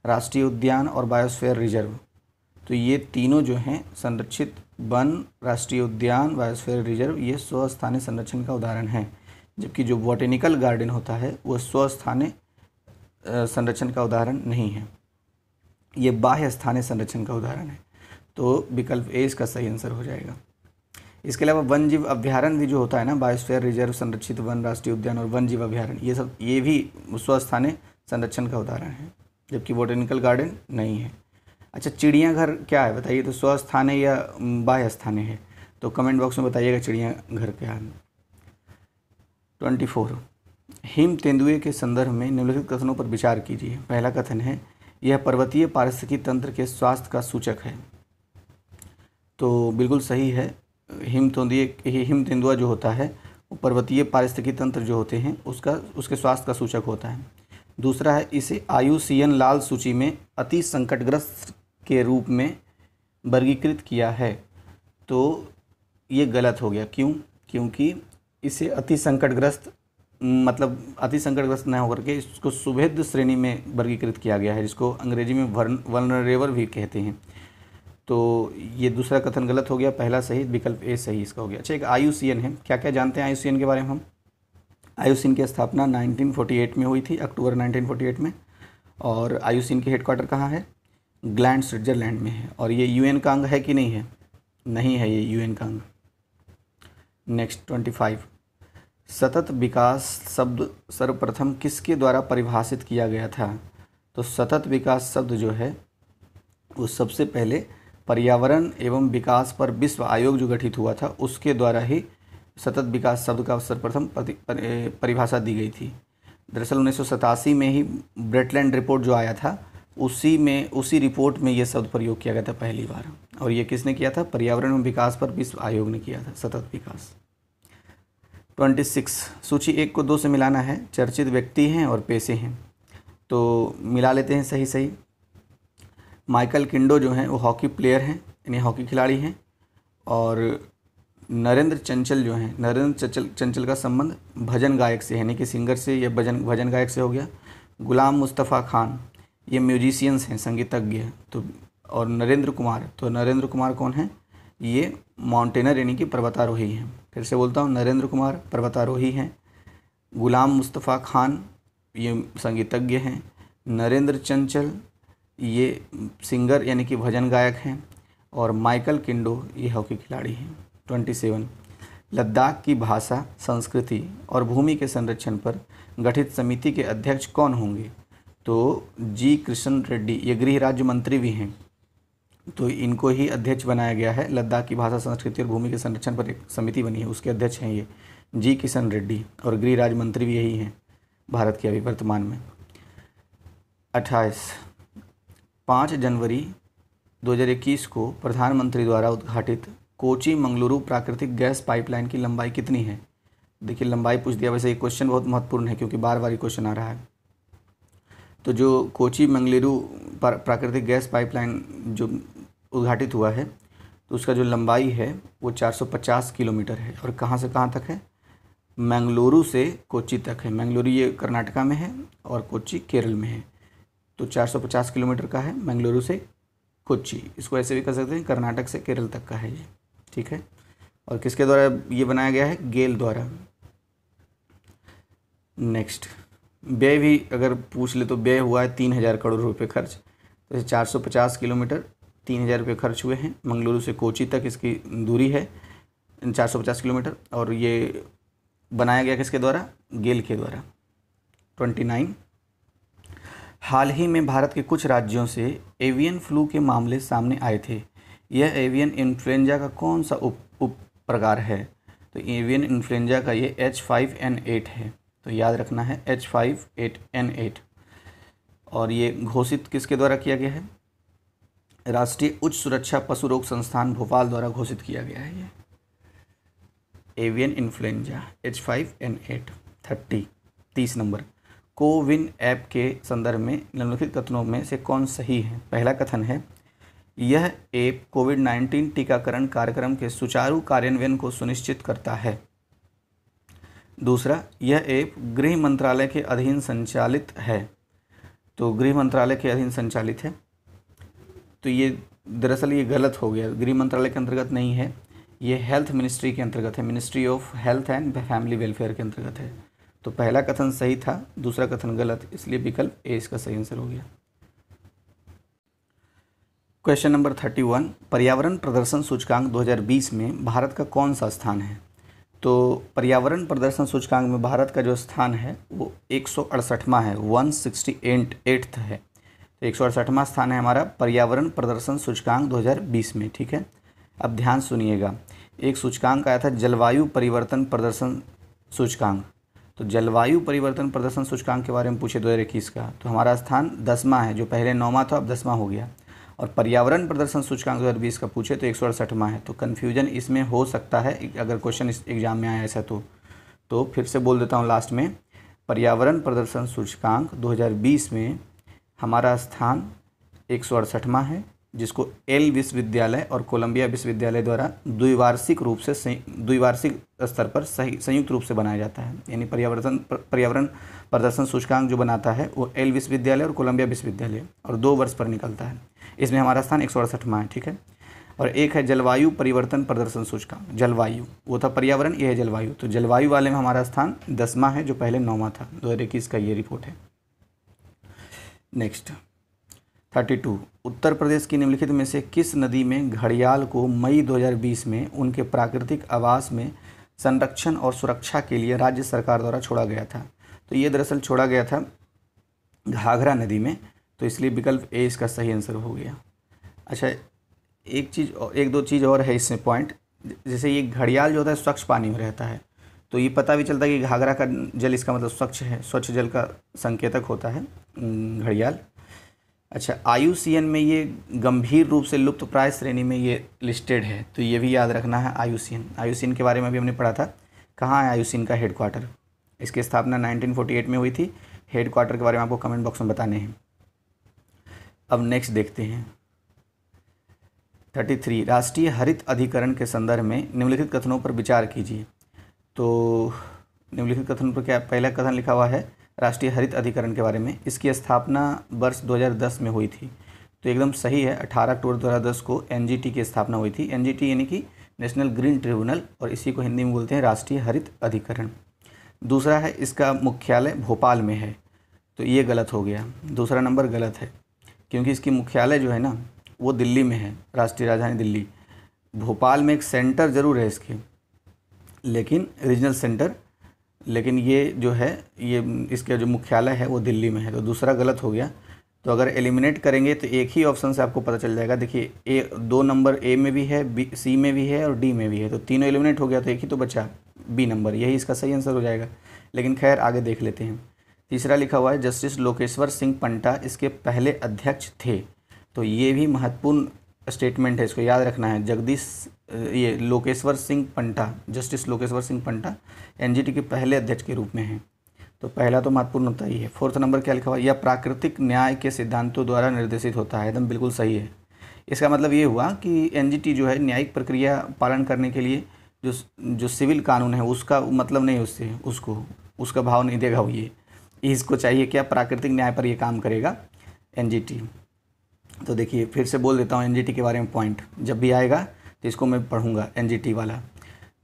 राष्ट्रीय उद्यान और बायोस्फीयर रिजर्व। तो ये तीनों जो हैं, संरक्षित वन, राष्ट्रीय उद्यान, बायोस्फीयर रिजर्व, ये स्वस्थानीय संरक्षण का उदाहरण है। जबकि जो बॉटेनिकल गार्डन होता है वो स्वस्थानीय संरक्षण का उदाहरण नहीं है। ये बाह्य स्थानीय संरक्षण का उदाहरण है। तो विकल्प ए इसका सही आंसर हो जाएगा। इसके अलावा वन जीव अभ्यारण्य भी जो होता है ना, बायोस्फीयर रिजर्व, संरक्षित वन, राष्ट्रीय उद्यान और वन जीव अभ्यारण्य, ये भी स्वस्थानीय संरक्षण का उदाहरण है, जबकि बोटेनिकल गार्डन नहीं है। अच्छा, चिड़ियाघर क्या है बताइए, तो स्वस्थानीय या बाह्य स्थानीय है? तो कमेंट बॉक्स में बताइएगा चिड़ियाघर क्या है। 24, हिम तेंदुए के संदर्भ में निम्नलिखित कथनों पर विचार कीजिए। पहला कथन है, यह पर्वतीय पारिस्थितिकी तंत्र के स्वास्थ्य का सूचक है। तो बिल्कुल सही है। हिम तेंदुआ जो होता है वो पर्वतीय पारिस्थितिकी तंत्र जो होते हैं उसके स्वास्थ्य का सूचक होता है। दूसरा है, इसे IUCN लाल सूची में अति संकटग्रस्त के रूप में वर्गीकृत किया है। तो ये गलत हो गया। क्यों? क्योंकि इसे अति संकटग्रस्त न होकर के इसको सुभेद्य श्रेणी में वर्गीकृत किया गया है, जिसको अंग्रेजी में वल्नरेबल भी कहते हैं। तो ये दूसरा कथन गलत हो गया, पहला सही, विकल्प ए सही इसका हो गया। अच्छा, एक IUCN है, क्या क्या जानते हैं IUCN के बारे में हम? IUCN की स्थापना 1948 में हुई थी, अक्टूबर 1948 में। और IUCN के हेडक्वार्टर कहाँ है? ग्लैंड, स्विट्जरलैंड में है। और ये UN का अंग है कि नहीं है? नहीं है ये UN का अंग। नेक्स्ट 25, सतत विकास शब्द सर्वप्रथम किसके द्वारा परिभाषित किया गया था? तो सतत विकास शब्द जो है वो सबसे पहले पर्यावरण एवं विकास पर विश्व आयोग जो गठित हुआ था उसके द्वारा ही सतत विकास शब्द का सर्वप्रथम परिभाषा दी गई थी। दरअसल 1987 में ही ब्रेटलैंड रिपोर्ट जो आया था उसी रिपोर्ट में ये शब्द प्रयोग किया गया था पहली बार। और ये किसने किया था? पर्यावरण एवं विकास पर विश्व आयोग ने किया था सतत विकास। 26, सूची 1 को 2 से मिलाना है। चर्चित व्यक्ति हैं और पेशे हैं, तो मिला लेते हैं सही सही। माइकल किंडो जो हैं वो हॉकी प्लेयर हैं, यानी हॉकी खिलाड़ी हैं। और नरेंद्र चंचल जो हैं, नरेंद्र चंचल का संबंध भजन गायक से है, यानी कि सिंगर से या भजन गायक से हो गया। गुलाम मुस्तफ़ा खान ये म्यूजिशियंस हैं, संगीतज्ञ हैं। तो और नरेंद्र कुमार कौन है? ये माउंटेनर यानी कि पर्वतारोही हैं। फिर से बोलता हूँ, नरेंद्र कुमार पर्वतारोही हैं। गुलाम मुस्तफ़ा खान ये संगीतज्ञ हैं। नरेंद्र चंचल ये सिंगर यानी कि भजन गायक हैं। और माइकल किंडो ये हॉकी खिलाड़ी हैं। 27, लद्दाख की भाषा, संस्कृति और भूमि के संरक्षण पर गठित समिति के अध्यक्ष कौन होंगे? तो जी किशन रेड्डी, ये गृह राज्य मंत्री भी हैं, तो इनको ही अध्यक्ष बनाया गया है। लद्दाख की भाषा, संस्कृति और भूमि के संरक्षण पर एक समिति बनी है, उसके अध्यक्ष हैं ये जी किशन रेड्डी। और गृह राज्य मंत्री भी यही हैं भारत के अभी वर्तमान में। 28, 5 जनवरी 2021 को प्रधानमंत्री द्वारा उद्घाटित कोची मंगलुरु प्राकृतिक गैस पाइपलाइन की लंबाई कितनी है? देखिए, लंबाई पूछ दिया। वैसे ये क्वेश्चन बहुत महत्वपूर्ण है क्योंकि बार बार ये क्वेश्चन आ रहा है। तो जो कोची मंगलुरु प्राकृतिक गैस पाइपलाइन जो उद्घाटित हुआ है तो उसका जो लंबाई है वो 450 किलोमीटर है। और कहाँ से कहाँ तक है? मंगलुरु से कोची तक है। मंगलुरु ये कर्नाटका में है और कोची केरल में है। तो 450 किलोमीटर का है मंगलुरु से कोची। इसको ऐसे भी कर सकते हैं, कर्नाटक से केरल तक का है ये, ठीक है। और किसके द्वारा ये बनाया गया है? गेल द्वारा। नेक्स्ट, व्यय भी अगर पूछ ले तो व्यय हुआ है 3000 करोड़ रुपए खर्च। तो 450 किलोमीटर 3000 रुपये खर्च हुए हैं। मंगलुरु से कोची तक इसकी दूरी है 450 किलोमीटर। और ये बनाया गया किसके द्वारा? गेल के द्वारा। 29, हाल ही में भारत के कुछ राज्यों से एवियन फ्लू के मामले सामने आए थे। यह एवियन इन्फ्लुएंजा का कौन सा उप प्रकार है? तो एवियन इन्फ्लुएंजा का ये H5N8 है। तो याद रखना है H5N8। और ये घोषित किसके द्वारा किया गया है? राष्ट्रीय उच्च सुरक्षा पशु रोग संस्थान भोपाल द्वारा घोषित किया गया है ये avian influenza H5N8। 30 number, CoWIN app के संदर्भ में निम्नलिखित कथनों में से कौन सही है? पहला कथन है, यह ऐप कोविड-19 टीकाकरण कार्यक्रम के सुचारू कार्यान्वयन को सुनिश्चित करता है। दूसरा, यह ऐप गृह मंत्रालय के अधीन संचालित है। तो गृह मंत्रालय के अधीन संचालित है, तो ये दरअसल ये गलत हो गया। गृह मंत्रालय के अंतर्गत नहीं है, ये हेल्थ मिनिस्ट्री के अंतर्गत है, ministry of health and family welfare के अंतर्गत है। तो पहला कथन सही था, दूसरा कथन गलत, इसलिए विकल्प ए इसका सही आंसर हो गया। क्वेश्चन नंबर 31, पर्यावरण प्रदर्शन सूचकांक 2020 में भारत का कौन सा स्थान है? तो पर्यावरण प्रदर्शन सूचकांक में भारत का जो स्थान है वो 168वां है, 168th है। तो 168वां स्थान है हमारा पर्यावरण प्रदर्शन सूचकांक 2020 में। ठीक है, अब ध्यान सुनिएगा, एक सूचकांक आया था जलवायु परिवर्तन प्रदर्शन सूचकांक। तो जलवायु परिवर्तन प्रदर्शन सूचकांक के बारे में पूछे 2021 का, तो हमारा स्थान 10वां है, जो पहले 9वां था अब 10वां हो गया। और पर्यावरण प्रदर्शन सूचकांक 2020 का पूछे तो 168वां है। तो कन्फ्यूजन इसमें हो सकता है अगर क्वेश्चन इस एग्जाम में आया ऐसा तो फिर से बोल देता हूँ लास्ट में, पर्यावरण प्रदर्शन सूचकांक 2020 में हमारा स्थान 168वां है, जिसको एल विश्वविद्यालय और कोलंबिया विश्वविद्यालय द्वारा द्विवार्षिक स्तर पर संयुक्त रूप से बनाया जाता है। यानी पर्यावरण प्रदर्शन सूचकांक जो बनाता है वो एल विश्वविद्यालय और कोलंबिया विश्वविद्यालय, और 2 वर्ष पर निकलता है। इसमें हमारा स्थान 168वां है। ठीक है, और एक है जलवायु परिवर्तन प्रदर्शन सूचकांक, जलवायु, वो था पर्यावरण, ये है जलवायु। तो जलवायु वाले में हमारा स्थान 10वां है, जो पहले 9वां था। 2021 का ये रिपोर्ट है। नेक्स्ट 32, उत्तर प्रदेश की निम्नलिखित में से किस नदी में घड़ियाल को मई 2020 में उनके प्राकृतिक आवास में संरक्षण और सुरक्षा के लिए राज्य सरकार द्वारा छोड़ा गया था? तो ये दरअसल छोड़ा गया था घाघरा नदी में, तो इसलिए विकल्प ए इसका सही आंसर हो गया। अच्छा, एक दो चीज़ और है इसमें पॉइंट, जैसे ये घड़ियाल जो होता है स्वच्छ पानी में रहता है, तो ये पता भी चलता है कि घाघरा का जल इसका मतलब स्वच्छ है, स्वच्छ जल का संकेतक होता है घड़ियाल। अच्छा, IUCN में ये गंभीर रूप से लुप्त प्राय श्रेणी में ये लिस्टेड है, तो ये भी याद रखना है। IUCN के बारे में भी हमने पढ़ा था। कहाँ है IUCN का हेडक्वार्टर? इसकी स्थापना 1948 में हुई थी। हेडक्वार्टर के बारे में आपको कमेंट बॉक्स में बताने हैं। अब नेक्स्ट देखते हैं 33, राष्ट्रीय हरित अधिकरण के संदर्भ में निम्नलिखित कथनों पर विचार कीजिए। तो निम्नलिखित कथन पर क्या, पहला कथन लिखा हुआ है राष्ट्रीय हरित अधिकरण के बारे में, इसकी स्थापना वर्ष 2010 में हुई थी। तो एकदम सही है, 18 अक्टूबर 2010 को NGT की स्थापना हुई थी। NGT यानी कि नेशनल ग्रीन ट्रिब्यूनल, और इसी को हिंदी में बोलते हैं राष्ट्रीय हरित अधिकरण। दूसरा है इसका मुख्यालय भोपाल में है, तो ये गलत हो गया, दूसरा नंबर गलत है, क्योंकि इसकी मुख्यालय जो है ना वो दिल्ली में है, राष्ट्रीय राजधानी दिल्ली। भोपाल में एक सेंटर ज़रूर है इसके, लेकिन रीजनल सेंटर, लेकिन ये जो है ये इसका जो मुख्यालय है वो दिल्ली में है, तो दूसरा गलत हो गया। तो अगर एलिमिनेट करेंगे तो एक ही ऑप्शन से आपको पता चल जाएगा। देखिए 2 नंबर ए में भी है, सी में भी है और डी में भी है, तो तीनों एलिमिनेट हो गया, तो एक ही तो बचा बी नंबर, यही इसका सही आंसर हो जाएगा। लेकिन खैर आगे देख लेते हैं। तीसरा लिखा हुआ है जस्टिस लोकेश्वर सिंह पंटा इसके पहले अध्यक्ष थे, तो ये भी महत्वपूर्ण स्टेटमेंट है, इसको याद रखना है। ये लोकेश्वर सिंह पंटा, जस्टिस लोकेश्वर सिंह पंटा NGT के पहले अध्यक्ष के रूप में हैं, तो पहला तो महत्वपूर्ण होता ही है। 4th नंबर क्या लिखा हुआ, यह प्राकृतिक न्याय के सिद्धांतों द्वारा निर्देशित होता है, एकदम बिल्कुल सही है। इसका मतलब ये हुआ कि NGT जो है न्यायिक प्रक्रिया पालन करने के लिए जो सिविल कानून है उसका मतलब नहीं, उससे उसका भाव नहीं देगा वो, ये इसको चाहिए क्या, प्राकृतिक न्याय पर ये काम करेगा NGT। तो देखिए फिर से बोल देता हूँ NGT के बारे में पॉइंट, जब भी आएगा तो इसको मैं पढ़ूंगा NGT वाला।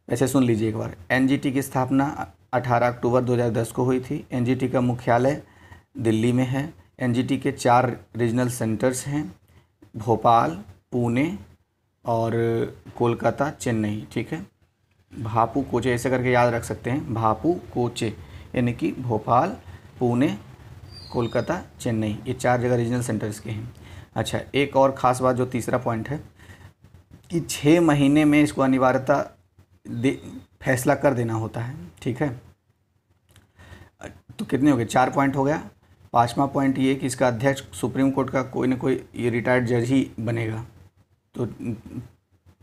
वैसे सुन लीजिए एक बार, NGT की स्थापना 18 अक्टूबर 2010 को हुई थी। NGT का मुख्यालय दिल्ली में है। NGT के 4 रीजनल सेंटर्स हैं, भोपाल, पुणे और कोलकाता, चेन्नई। ठीक है, भापू कोचे ऐसे करके याद रख सकते हैं, भापू कोचे, यानी कि भोपाल, पुणे, कोलकाता, चेन्नई, ये 4 जगह रीजनल सेंटर्स के हैं। अच्छा, एक और ख़ास बात जो तीसरा पॉइंट है कि 6 महीने में इसको अनिवार्यता फैसला कर देना होता है। ठीक है, तो कितने हो गए, 4 पॉइंट हो गया। 5वां पॉइंट ये कि इसका अध्यक्ष सुप्रीम कोर्ट का कोई ना कोई ये रिटायर्ड जज ही बनेगा, तो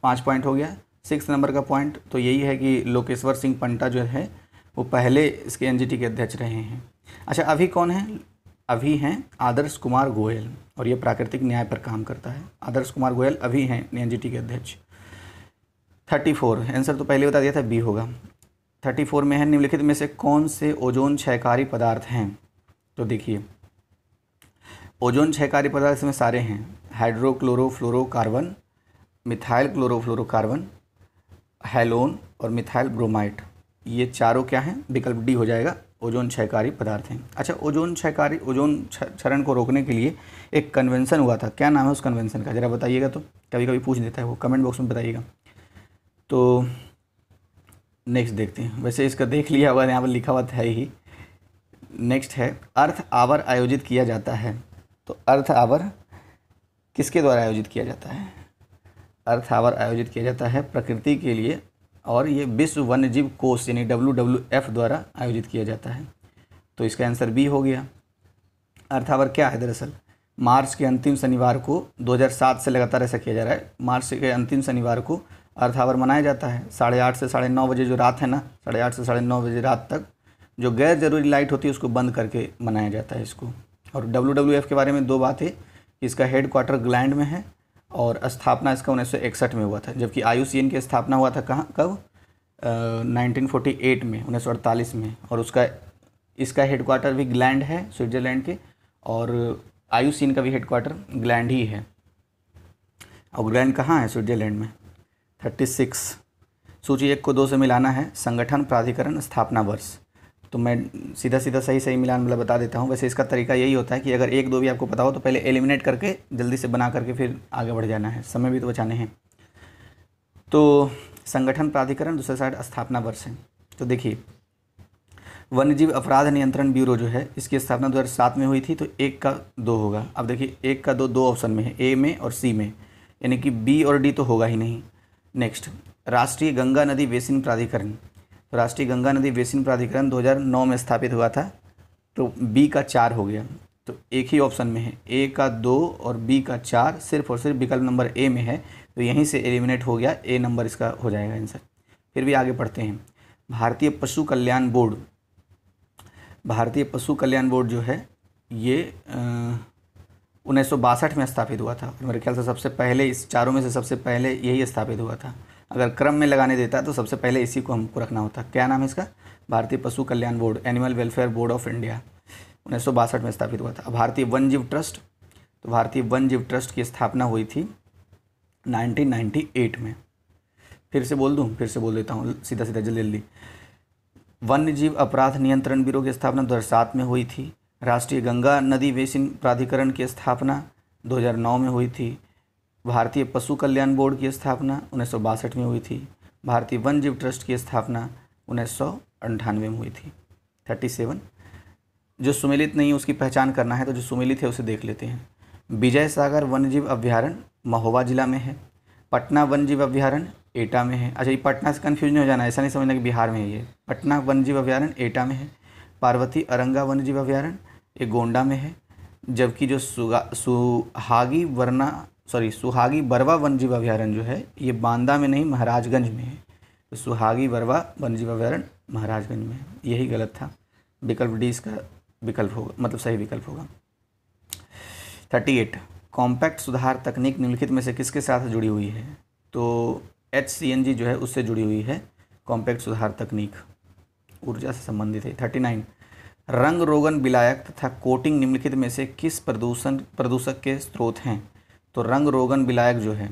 5 पॉइंट हो गया। 6 नंबर का पॉइंट तो यही है कि लोकेश्वर सिंह पंटा जो है वो पहले इसके NGT के अध्यक्ष रहे हैं। अच्छा, अभी कौन है, अभी हैं आदर्श कुमार गोयल, और ये प्राकृतिक न्याय पर काम करता है। आदर्श कुमार गोयल अभी हैं NGT के अध्यक्ष। 34 आंसर तो पहले बता दिया था, बी होगा। 34 में है निम्नलिखित में से कौन से ओजोन क्षयकारी पदार्थ हैं? तो देखिए ओजोन क्षयकारी पदार्थ में सारे हैं, हाइड्रोक्लोरोफ्लोरोकार्बन, मिथाइल क्लोरोफ्लोरोकार्बन, हैलोन और मिथाइल ब्रोमाइड, ये चारों क्या हैं, विकल्प डी हो जाएगा, ओजोन क्षयकारी पदार्थ हैं। अच्छा, ओजोन क्षरण को रोकने के लिए एक कन्वेंशन हुआ था, क्या नाम है उस कन्वेंशन का, ज़रा बताइएगा। तो कभी कभी पूछ देता है वो, कमेंट बॉक्स में बताइएगा। तो नेक्स्ट देखते हैं, वैसे इसका देख लिया होगा, यहाँ पर लिखा हुआ था ही। नेक्स्ट है अर्थ आवर आयोजित किया जाता है। तो अर्थ आवर किसके द्वारा आयोजित किया जाता है? अर्थ आवर आयोजित किया जाता है प्रकृति के लिए, और ये विश्व वन्यजीव कोष यानी WWF द्वारा आयोजित किया जाता है। तो इसका आंसर बी हो गया। अर्थ आवर क्या है? दरअसल मार्च के अंतिम शनिवार को 2007 से लगातार ऐसा किया जा रहा है। मार्च के अंतिम शनिवार को अर्थ आवर मनाया जाता है। 8:30 से 9:30 बजे जो रात है ना, 8:30 से 9:30 बजे रात तक जो गैर जरूरी लाइट होती है उसको बंद करके मनाया जाता है इसको। और WWF के बारे में दो बातें, इसका हेड क्वार्टर ग्लैंड में है और स्थापना इसका 1961 में हुआ था, जबकि IUCN की स्थापना हुआ था कहाँ, कब? 1948 में, 1948 में। और इसका हेड क्वार्टर भी ग्लैंड है स्विट्ज़रलैंड के, और IUCN का भी हेड क्वार्टर ग्लैंड ही है। और ग्लैंड कहाँ है? स्विट्ज़रलैंड में। 36 सूची 1 को 2 से मिलाना है। संगठन प्राधिकरण स्थापना वर्ष। तो मैं सीधा सही मिलान मतलब बता देता हूँ। वैसे इसका तरीका यही होता है कि अगर 1 2 भी आपको पता हो तो पहले एलिमिनेट करके जल्दी से बना करके फिर आगे बढ़ जाना है, समय भी तो बचाने हैं। तो संगठन प्राधिकरण, दूसरे साइड स्थापना वर्ष है। तो देखिए, वन्यजीव अपराध नियंत्रण ब्यूरो जो है इसकी स्थापना 2007 में हुई थी। तो 1 का 2 होगा। अब देखिए 1 का 2 ऑप्शन में है, ए में और सी में, यानी कि बी और डी तो होगा ही नहीं। नेक्स्ट, राष्ट्रीय गंगा नदी बेसिन प्राधिकरण। तो राष्ट्रीय गंगा नदी बेसिन प्राधिकरण 2009 में स्थापित हुआ था। तो बी का 4 हो गया। तो एक ही ऑप्शन में है, ए का 2 और बी का 4, सिर्फ और सिर्फ विकल्प नंबर ए में है। तो यहीं से एलिमिनेट हो गया, ए नंबर इसका हो जाएगा आंसर। फिर भी आगे पढ़ते हैं। भारतीय पशु कल्याण बोर्ड। भारतीय पशु कल्याण बोर्ड जो है ये 1962 में स्थापित हुआ था। मेरे ख्याल से सबसे पहले, इस चारों में से सबसे पहले यही स्थापित हुआ था। अगर क्रम में लगाने देता तो सबसे पहले इसी को हमको रखना होता। क्या नाम है इसका? भारतीय पशु कल्याण बोर्ड, animal welfare board of India, 1962 में स्थापित हुआ था। भारतीय वन्यजीव ट्रस्ट। तो भारतीय वन्यजीव ट्रस्ट की स्थापना हुई थी 1998 में। फिर से बोल दूँ? फिर से बोल देता हूँ सीधा जल्दी। वन्यजीव अपराध नियंत्रण ब्यूरो की स्थापना 2007 में हुई थी। राष्ट्रीय गंगा नदी बेसिन प्राधिकरण की स्थापना 2009 में हुई थी। भारतीय पशु कल्याण बोर्ड की स्थापना 1962 में हुई थी। भारतीय वन्यजीव ट्रस्ट की स्थापना 1998 में हुई थी। 37 जो सुमेलित नहीं है उसकी पहचान करना है, तो जो सुमेलित है उसे देख लेते हैं। विजय सागर वन्यजीव अभ्यारण्य महोबा जिला में है। पटना वन्यजीव अभ्यारण्य एटा में है। अच्छा, ये पटना से कन्फ्यूज नहीं हो जाना, ऐसा नहीं समझना कि बिहार में है ये। पटना वन्यजीव अभ्यारण्य एटा में है। पार्वती अरंगा वन्यजीव अभ्यारण्य ये गोंडा में है। जबकि जो सुहागी बरवा वन्यजीव अभ्यारण्य जो है ये बांदा में नहीं, महाराजगंज में है। तो सुहागी बरवा वन्यजीव अभ्यारण्य महाराजगंज में है। यही गलत था, विकल्प डी इसका विकल्प होगा, मतलब सही विकल्प होगा। 38 कॉम्पैक्ट सुधार तकनीक निम्नलिखित में से किसके साथ जुड़ी हुई है? तो HCNG जो है उससे जुड़ी हुई है। कॉम्पैक्ट सुधार तकनीक ऊर्जा से संबंधित है। 39 रंग रोगन विलायक तथा कोटिंग निम्नलिखित में से किस प्रदूषक के स्रोत हैं? तो रंग रोगन विलायक जो है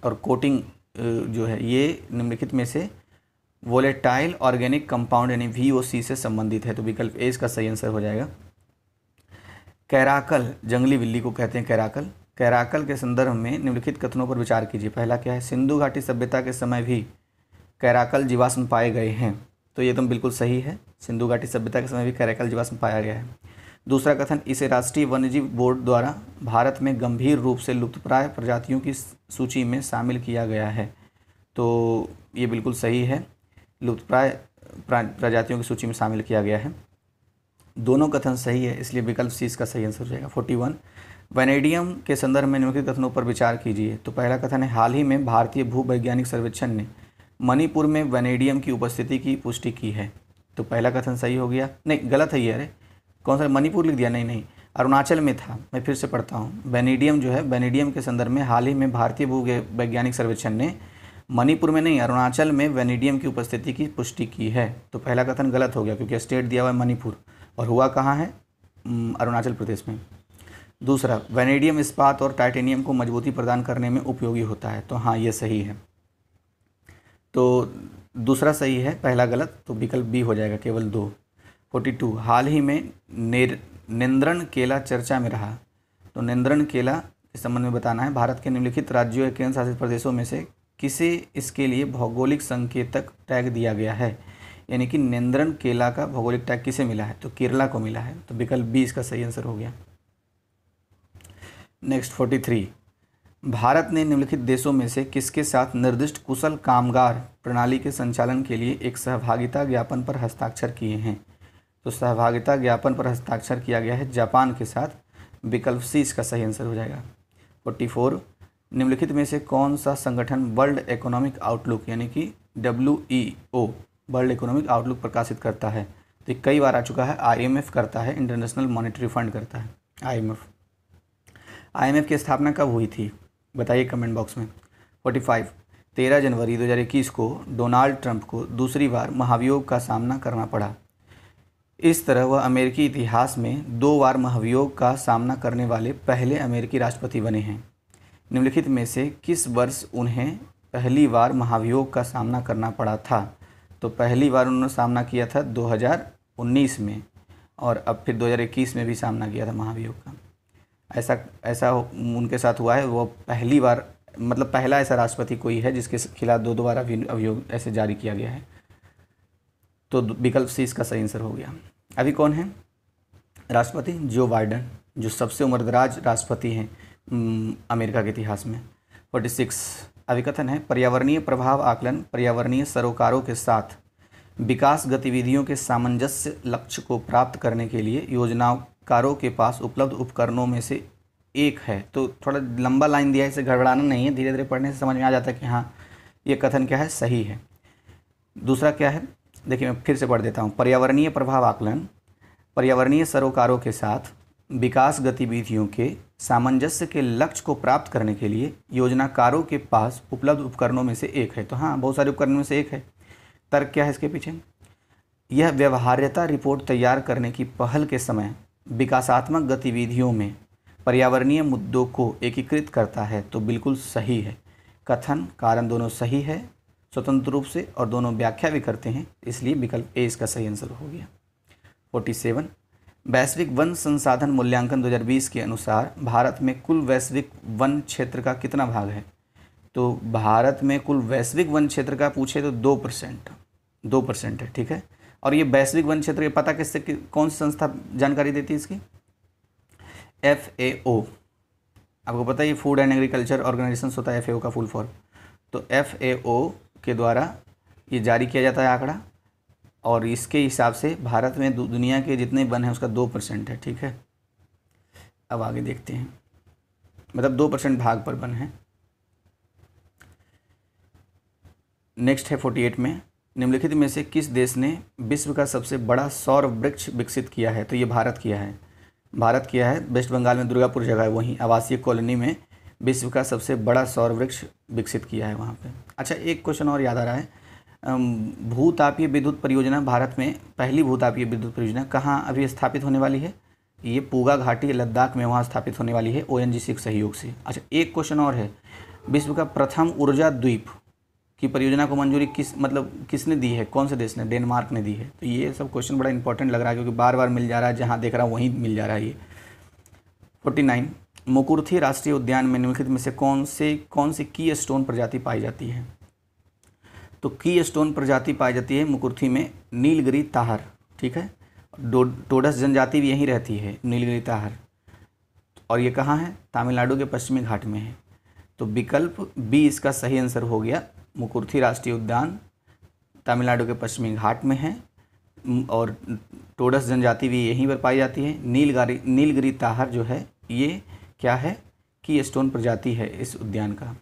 और कोटिंग जो है ये निम्नलिखित में से वोलेटाइल ऑर्गेनिक कंपाउंड यानी VOC से संबंधित है। तो विकल्प ए इसका सही आंसर हो जाएगा। कैराकल, जंगली बिल्ली को कहते हैं कैराकल। कैराकल के संदर्भ में निम्नलिखित कथनों पर विचार कीजिए। पहला क्या है? सिंधु घाटी सभ्यता के समय भी कैराकल जीवाश्म पाए गए हैं। तो ये तो बिल्कुल सही है, सिंधु घाटी सभ्यता के समय भी कैराकल जीवाश्म पाया गया है। दूसरा कथन, इसे राष्ट्रीय वन्यजीव बोर्ड द्वारा भारत में गंभीर रूप से लुप्तप्राय प्रजातियों की सूची में शामिल किया गया है। तो ये बिल्कुल सही है, लुप्तप्राय प्रजातियों की सूची में शामिल किया गया है। दोनों कथन सही है, इसलिए विकल्प सी इसका सही आंसर हो जाएगा। 41 वैनेडियम के संदर्भ में निम्नलिखित कथनों पर विचार कीजिए। तो पहला कथन है, हाल ही में भारतीय भूवैज्ञानिक सर्वेक्षण ने मणिपुर में वैनेडियम की उपस्थिति की पुष्टि की है। तो पहला कथन सही हो गया। नहीं, गलत है ये, अरे कौन सा मणिपुर लिख दिया? नहीं, अरुणाचल में था। मैं फिर से पढ़ता हूँ। वैनेडियम जो है, वैनेडियम के संदर्भ में हाल ही में भारतीय भूवैज्ञानिक सर्वेक्षण ने मणिपुर में नहीं, अरुणाचल में वैनेडियम की उपस्थिति की पुष्टि की है। तो पहला कथन गलत हो गया क्योंकि स्टेट दिया हुआ है मणिपुर और हुआ कहाँ है? अरुणाचल प्रदेश में। दूसरा, वैनेडियम इस्पात और टाइटेनियम को मजबूती प्रदान करने में उपयोगी होता है। तो हाँ, ये सही है। तो दूसरा सही है, पहला गलत, तो विकल्प बी हो जाएगा, केवल 2। 42, हाल ही में नेंद्रन केला चर्चा में रहा। तो नेंद्रन केला इस संबंध में बताना है। भारत के निम्नलिखित राज्यों या केंद्र शासित प्रदेशों में से किसे इसके लिए भौगोलिक संकेतक टैग दिया गया है, यानी कि नेंद्रन केला का भौगोलिक टैग किसे मिला है, तो केरला को मिला है। तो विकल्प बी इसका सही आंसर हो गया। नेक्स्ट 43, भारत ने निम्नलिखित देशों में से किसके साथ निर्दिष्ट कुशल कामगार प्रणाली के संचालन के लिए एक सहभागिता ज्ञापन पर हस्ताक्षर किए हैं। तो सहभागिता ज्ञापन पर हस्ताक्षर किया गया है जापान के साथ। विकल्प सी इसका सही आंसर हो जाएगा। 44, निम्नलिखित में से कौन सा संगठन वर्ल्ड इकोनॉमिक आउटलुक यानी कि WEO वर्ल्ड इकोनॉमिक आउटलुक प्रकाशित करता है। तो कई बार आ चुका है, IMF करता है, इंटरनेशनल मॉनेटरी फंड करता है। IMF की स्थापना कब हुई थी, बताइए कमेंट बॉक्स में। 45, 13 जनवरी 2021 को डोनाल्ड ट्रंप को दूसरी बार महाभियोग का सामना करना पड़ा। इस तरह वह अमेरिकी इतिहास में 2 बार महाभियोग का सामना करने वाले पहले अमेरिकी राष्ट्रपति बने हैं। निम्नलिखित में से किस वर्ष उन्हें पहली बार महाभियोग का सामना करना पड़ा था। तो पहली बार उन्होंने सामना किया था 2019 में, और अब फिर 2021 में भी सामना किया था महाभियोग का। ऐसा उनके साथ हुआ है, वो पहली बार, मतलब पहला ऐसा राष्ट्रपति कोई है जिसके खिलाफ 2 बार अभियोग ऐसे जारी किया गया है। तो विकल्प सी इसका सही आंसर हो गया। अभी कौन है राष्ट्रपति? जो बाइडेन, जो सबसे उम्रदराज राष्ट्रपति हैं अमेरिका के इतिहास में। 46, अभिकथन है, पर्यावरणीय प्रभाव आकलन पर्यावरणीय सरोकारों के साथ विकास गतिविधियों के सामंजस्य लक्ष्य को प्राप्त करने के लिए योजनाकारों के पास उपलब्ध उपकरणों में से एक है। तो थोड़ा लंबा लाइन दिया है, इसे गड़बड़ाना नहीं है, धीरे धीरे पढ़ने से समझ में आ जाता है कि हाँ ये कथन क्या है, सही है। दूसरा क्या है, देखिए मैं फिर से पढ़ देता हूँ। पर्यावरणीय प्रभाव आकलन पर्यावरणीय सरोकारों के साथ विकास गतिविधियों के सामंजस्य के लक्ष्य को प्राप्त करने के लिए योजनाकारों के पास उपलब्ध उपकरणों में से एक है। तो हाँ, बहुत सारे उपकरणों में से एक है। तर्क क्या है इसके पीछे? यह व्यवहार्यता रिपोर्ट तैयार करने की पहल के समय विकासात्मक गतिविधियों में पर्यावरणीय मुद्दों को एकीकृत करता है। तो बिल्कुल सही है। कथन कारण दोनों सही है स्वतंत्र रूप से, और दोनों व्याख्या भी करते हैं, इसलिए विकल्प ए इसका सही आंसर हो गया। 47, वैश्विक वन संसाधन मूल्यांकन 2020 के अनुसार भारत में कुल वैश्विक वन क्षेत्र का कितना भाग है? तो भारत में कुल वैश्विक वन क्षेत्र का पूछे तो 2% है, ठीक है। और ये वैश्विक वन क्षेत्र के पता किससे, कौन सी संस्था जानकारी देती है इसकी? FAO। आपको पता है ये फूड एंड एग्रीकल्चर ऑर्गेनाइजेशन होता है, FAO का फुल फॉर्म। तो FAO के द्वारा ये जारी किया जाता है आंकड़ा, और इसके हिसाब से भारत में दुनिया के जितने वन हैं उसका 2% है, ठीक है। अब आगे देखते हैं, मतलब 2% भाग पर वन है। नेक्स्ट है 48 में, निम्नलिखित में से किस देश ने विश्व का सबसे बड़ा सौर वृक्ष विकसित किया है? तो ये भारत किया है। वेस्ट बंगाल में दुर्गापुर जगह है, वहीं आवासीय कॉलोनी में विश्व का सबसे बड़ा सौर वृक्ष विकसित किया है वहाँ पे। अच्छा, एक क्वेश्चन और याद आ रहा है, भूतापीय विद्युत परियोजना, भारत में पहली भूतापीय विद्युत परियोजना कहाँ अभी स्थापित होने वाली है? ये पूगा घाटी लद्दाख में वहाँ स्थापित होने वाली है ONGC के सहयोग से। अच्छा, एक क्वेश्चन और है, विश्व का प्रथम ऊर्जा द्वीप की परियोजना को मंजूरी किसने दी है? कौन से देश ने? डेनमार्क ने दी है। तो ये सब क्वेश्चन बड़ा इंपॉर्टेंट लग रहा है, क्योंकि बार बार मिल जा रहा है, जहाँ देख रहा हूँ वहीं मिल जा रहा है ये। 49, मुकुर्थी राष्ट्रीय उद्यान में निम्नलिखित में से कौन सी की स्टोन प्रजाति पाई जाती है? तो की स्टोन प्रजाति पाई जाती है मुकुर्थी में नीलगिरी ताहर, ठीक है। टोडस जनजाति भी यहीं रहती है, नीलगिरी ताहर, और ये कहाँ है? तमिलनाडु के पश्चिमी घाट में है। तो विकल्प बी इसका सही आंसर हो गया। मुकुर्थी राष्ट्रीय उद्यान तमिलनाडु के पश्चिमी घाट में है, और टोडस जनजाति भी यहीं पर पाई जाती है। नीलगिरी ताहर जो है ये क्या है? की स्टोन प्रजाति है इस उद्यान का।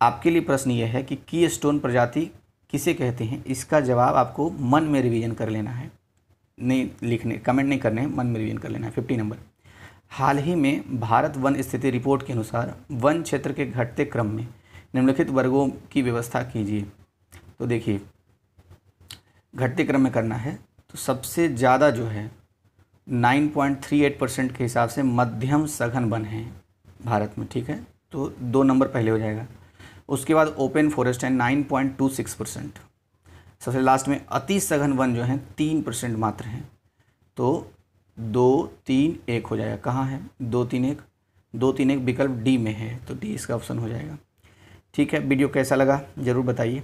आपके लिए प्रश्न ये है कि की स्टोन प्रजाति किसे कहते हैं? इसका जवाब आपको मन में रिवीजन कर लेना है, नहीं लिखने, कमेंट नहीं करने हैं, मन में रिवीजन कर लेना है। 50 नंबर, हाल ही में भारत वन स्थिति रिपोर्ट के अनुसार वन क्षेत्र के घटते क्रम में निम्नलिखित वर्गों की व्यवस्था कीजिए। तो देखिए, घटते क्रम में करना है तो सबसे ज़्यादा जो है 9.38% के हिसाब से मध्यम सघन वन है भारत में, ठीक है। तो 2 नंबर पहले हो जाएगा। उसके बाद ओपन फॉरेस्ट है 9.26%। सबसे लास्ट में अति सघन वन जो हैं 3% मात्र हैं। तो 2, 3, 1 हो जाएगा। कहाँ है 2, 3, 1? 2, 3, 1 विकल्प डी में है, तो डी इसका ऑप्शन हो जाएगा। ठीक है, वीडियो कैसा लगा ज़रूर बताइए।